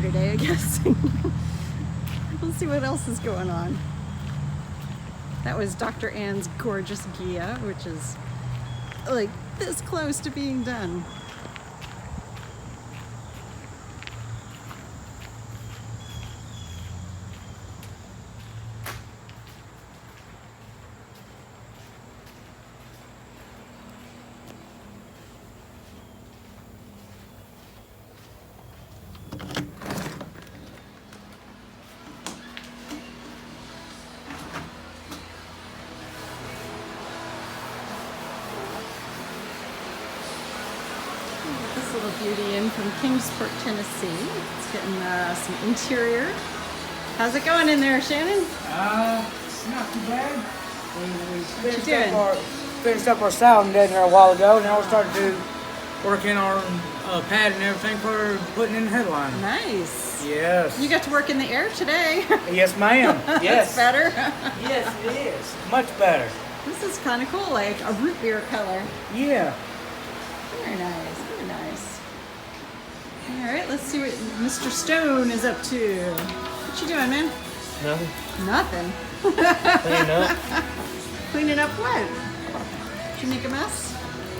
video today, I guess. We'll see what else is going on. That was Dr. Ann's gorgeous Gia, which is like this close to being done. This little beauty in from Kingsport, Tennessee. It's getting some interior. How's it going in there, Shannon? It's not too bad. We finished up our styling down there a while ago. Now we're starting to work in our pad and everything for putting in the headline. Nice. Yes. You got to work in the air today. Yes, ma'am. Yes. That's better. Yes, it is. Much better. This is kind of cool, like a root beer color. Yeah. Very nice, very nice. All right, let's see what Mr. Stone is up to. What you doing, man? Nothing. Nothing. Cleaning up. Cleaning up what? Did you make a mess?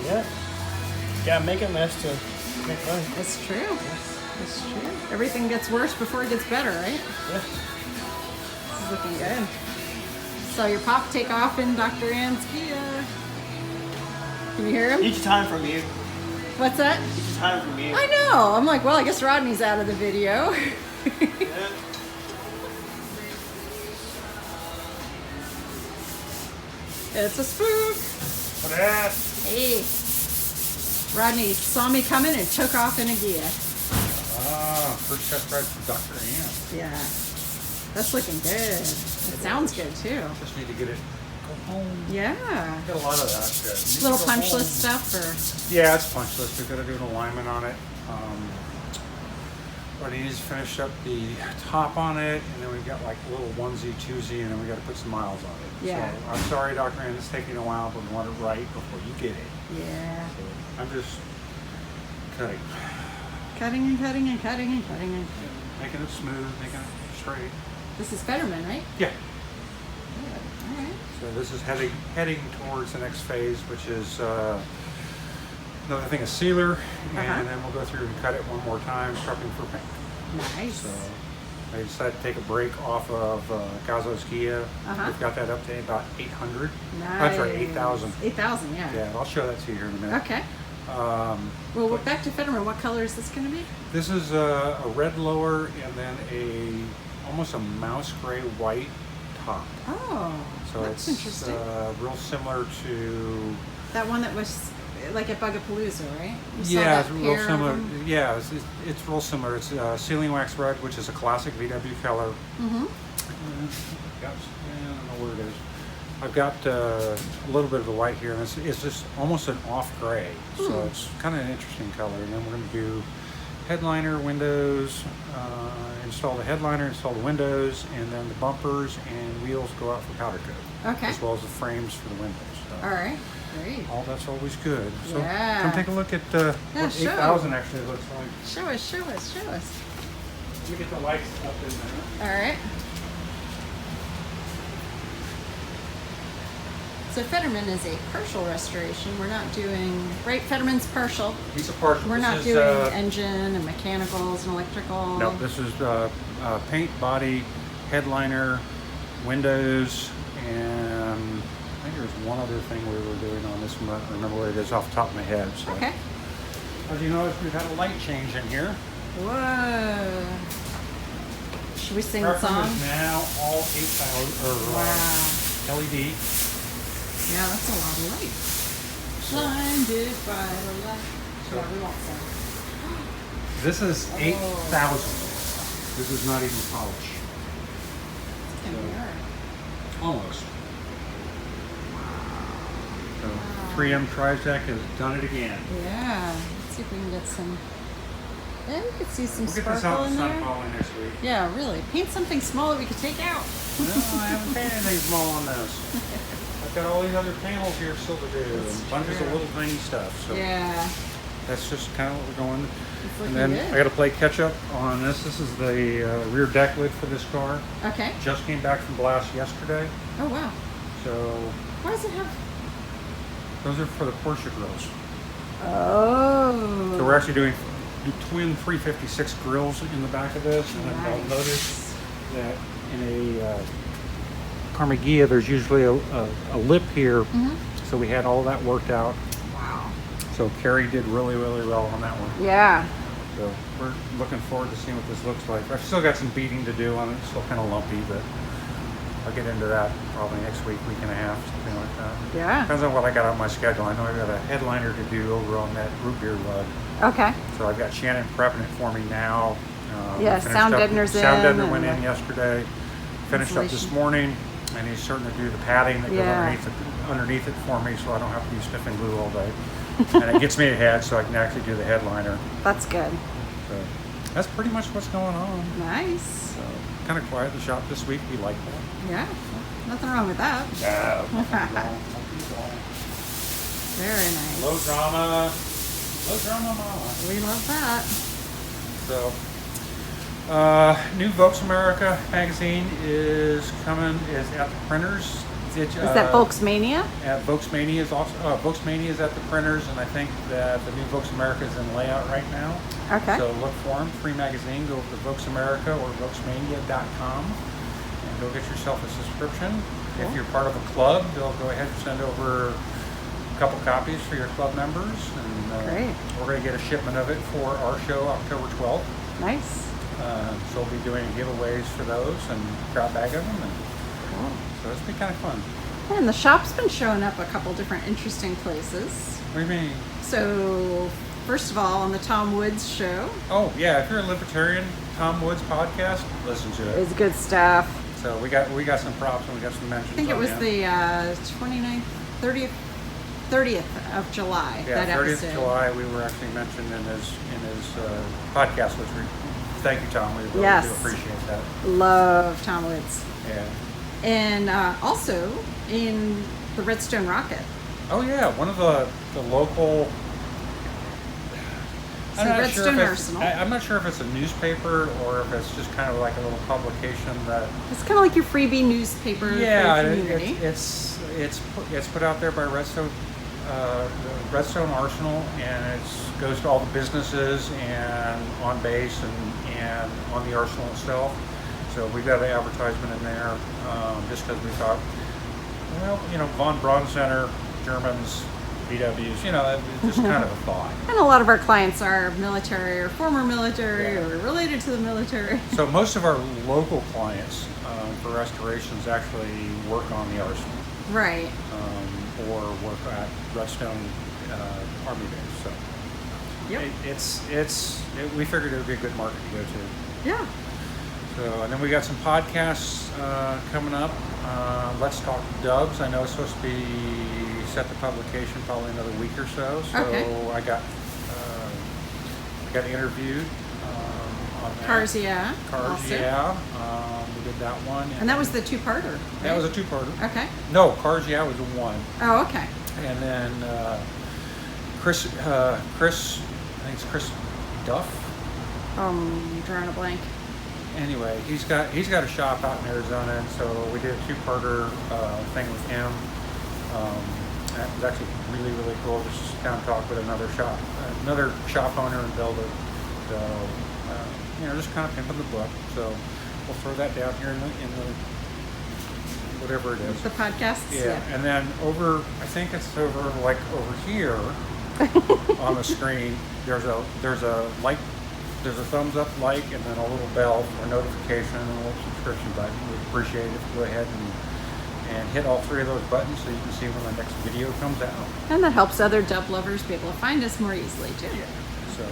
Yeah. Gotta make a mess to make money. That's true. That's true. Everything gets worse before it gets better, right? Yeah. This is looking good. So your pop take off in Dr. Ann's Kia. Can you hear him? Each time from you. What's that? Each time from you. I know. I'm like, well, I guess Rodney's out of the video. Yeah. It's a spook. What that? Hey. Rodney saw me coming and took off in a Gia. Ah, first test ride for Dr. Ann. Yeah. That's looking good. It sounds good too. Just need to get it, go home. Yeah. Get a lot of that shit. Little punch list stuff or? Yeah, it's punch list. We've got to do an alignment on it. But he needs to finish up the top on it, and then we've got like a little onesie, twosie, and then we got to put some miles on it. Yeah. So I'm sorry, Dr. Ann, it's taking a while, but we want it right before you get it. Yeah. So I'm just cutting. Cutting and cutting and cutting and cutting and Making it smooth, making it straight. This is Fetterman, right? Yeah. Good. All right. So this is heading towards the next phase, which is another thing, a sealer, and then we'll go through and cut it one more time, prepping for paint. Nice. So I decided to take a break off of Gazo's Kia. We've got that up to about 800. Nice. That's right, 8,000. 8,000, yeah. Yeah, I'll show that to you here in a minute. Okay. Well, back to Fetterman. What color is this going to be? This is a red lower and then almost a mouse gray white top. Oh, So that's it's interesting. real similar to. That one that was like at Bugapalooza, right? You saw Yeah, that it's real pair of similar. them? Yeah, it's real similar. It's Sealing Wax Red, which is a classic VW color. Mm-hmm. I don't know where it is. I've got a little bit of the white here, and it's just almost an off gray. So it's kind of an interesting color. And then we're going to do headliner, windows, install the headliner, install the windows, and then the bumpers and wheels go out for powder coat. Okay. As well as the frames for the windows. So All right. Great. all that's always good. So Yeah. come take a look at what show. 8,000 actually looks like. Show us, show us, show us. Let me get the lights up in there. All right. So Fetterman is a partial restoration. We're not doing, right? Fetterman's partial. He's a partial. We're This not is, doing engine and mechanicals and electrical. No, this is paint, body, headliner, windows, and I think there's one other thing we were doing on this one. I don't remember what it is off the top of my head. So. Okay. As you notice, we've had a light change in here. Whoa. Should we sing the Our song? is now all 8,000 Wow. LED. Yeah, that's a lot of light. Blinded by the light. So- Yeah, we won't sing. This is 8,000. This is not even polish. It's gonna be all right. Almost. So 3M Trizec has done it again. Yeah. Let's see if we can get some. Yeah, we could see some We'll get this sparkle out in in the sun there. following next week. Yeah, really. Paint something small that we could take out. No, I haven't painted anything small on this. I've got all these other panels here still to do, and bunches of true. little tiny stuff. So Yeah. that's just kind of what we're going. It's And looking then good. I got to play catch up on this. This is the rear deck lid for this car. Okay. Just came back from blast yesterday. Oh wow. So Why does it have? those are for the Porsche grills. Oh. So we're actually doing twin 356 grills in the back of this, and then I'll Nice. notice that in a Carmagia there's usually a lip here, so we had all that worked out. Wow. So Carrie did really well on that one. Yeah. So we're looking forward to seeing what this looks like. I've still got some beating to do on it, it's still kind of lumpy, but I'll get into that probably next week and a half, something like that. Yeah. Depends on what I got on my schedule. I know I got a headliner to do over on that root beer rug. Okay. So I've got Shannon prepping it for me now. We Yeah, finished sound up- deadener's Sound in deadener went and in yesterday. Finished up this insulation. morning, and he's starting to do the padding that goes Yeah. underneath it for me, so I don't have to be sniffing glue all day. And it gets me ahead, so I can actually do the headliner. That's good. So that's pretty much what's going on. Nice. So kind of quiet at the shop this week. We like that. Yeah. Nothing wrong with that. Very nice. Low drama mama. We love that. So, new Volks America magazine is coming. Is at the printers. Is that Volksmania? At Volksmania is also Volksmania is at the printers, and I think that the new Volks America is in layout right now. Okay. So look for them. Free magazine. Go over to Volks America or Volksmania.com and go get yourself a subscription. Cool. If you're part of a club, they'll go ahead and send over a couple copies for your club members, and Great. we're going to get a shipment of it for our show October 12th. Nice. So we'll be doing giveaways for those and grab bag of them, and Cool. so it's been kind of fun. And the shop's been showing up a couple different interesting places. What do you mean? So, first of all, on the Tom Woods show, Oh yeah, if you're a libertarian, Tom Woods podcast, listen to it. is good stuff. So we got some props and we got some mentions. I think it on was him. the 29th, 30th of July. Yeah, that 30th episode. of July. We were actually mentioned in his podcast, which we thank you, Tom. We really Yes. do appreciate that. Love Tom Woods. Yeah. And also in the Redstone Rocket. Oh yeah, one of the local. So Redstone Arsenal. I'm not sure if it's a newspaper or if it's just kind of like a little publication that. It's kind of like your freebie newspaper Yeah, for the community. it's put out there by Redstone, the Redstone Arsenal, and it goes to all the businesses and on base and on the Arsenal itself. So we've got an advertisement in there just because we thought, well, Von Braun Center, Germans, VWs, it's just kind of a thought. And a lot of our clients are military or former military Yeah. or related to the military. So most of our local clients for restorations actually work on the Arsenal Right. or work at Redstone Army Base. So Yep. we figured it would be a good market to go to. Yeah. So, and then we got some podcasts coming up. Let's Talk Dubs. I know it's supposed to be set to publication probably another week or so. So Okay. I got interviewed on that. Cars, yeah. Cars, also. yeah. We did that one. And that was the two-parter. that was a right? two-parter. Okay. No, Cars, yeah, was the one. Oh, okay. And then Chris, I think it's Chris Duff. Drawing a blank. Anyway, he's got a shop out in Arizona, and so we did a two-parter thing with him. That was actually really, really cool. Just to sit down and talk with another shop owner and builder. So, just kind of pimping the book. So we'll throw that down here in the whatever it is. The podcasts. Yeah, and then I think it's over here on the screen. There's a like. There's a thumbs up, like, and then a little bell for notification and a little subscription button. We'd appreciate it if you go ahead and hit all three of those buttons so you can see when the next video comes out. And that helps other dub lovers be able to find us more easily, too. Yeah. So,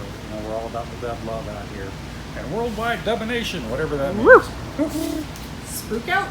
we're all about the dub love out here. And worldwide dubination, whatever that Woo! means. Spook out.